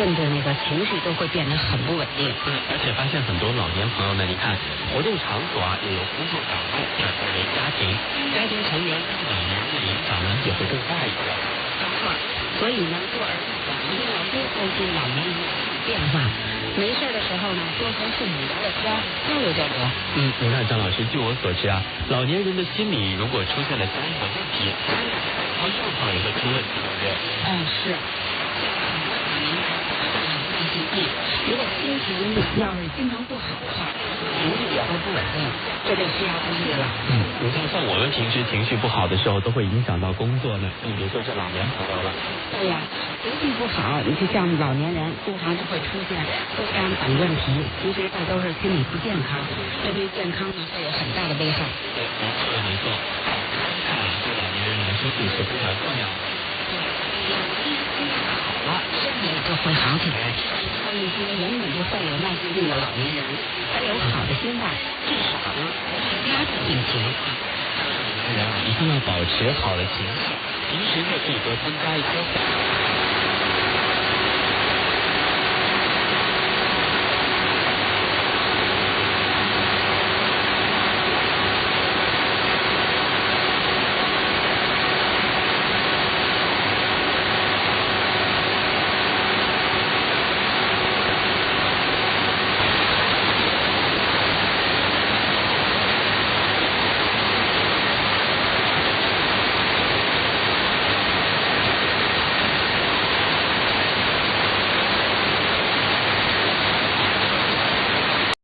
甚至那个情绪都会变得很不稳定。而且发现很多老年朋友呢，你看活动场所啊，也有工作岗位，那作为家庭成员对老年人的影响呢，也会更大一些。没错，所以呢，做儿女的一定要多关心老年人的变化。没事的时候呢，多和父母聊聊天，交流交流。你看张老师，据我所知啊，老年人的心理如果出现了相应的问题，他状况也会出问题，对不对？是。如果心情要是经常不好的话，情绪也会不稳定，这就需要注意了。你看，像我们平时情绪不好的时候，都会影响到工作呢。你别说是老年朋友了。对呀，情绪不好，你就像老年人，经常就会出现忧伤等问题。其实这都是心理不健康，这对健康呢会有很大的危害。对，没错。看对老年人来说也是非常重要的。好了，身体就会好起来。像一些原本就患有慢性病的老年人，他有好的心态，至少呢不压制病情。一定要保持好的情绪，平时呢可以多增加一些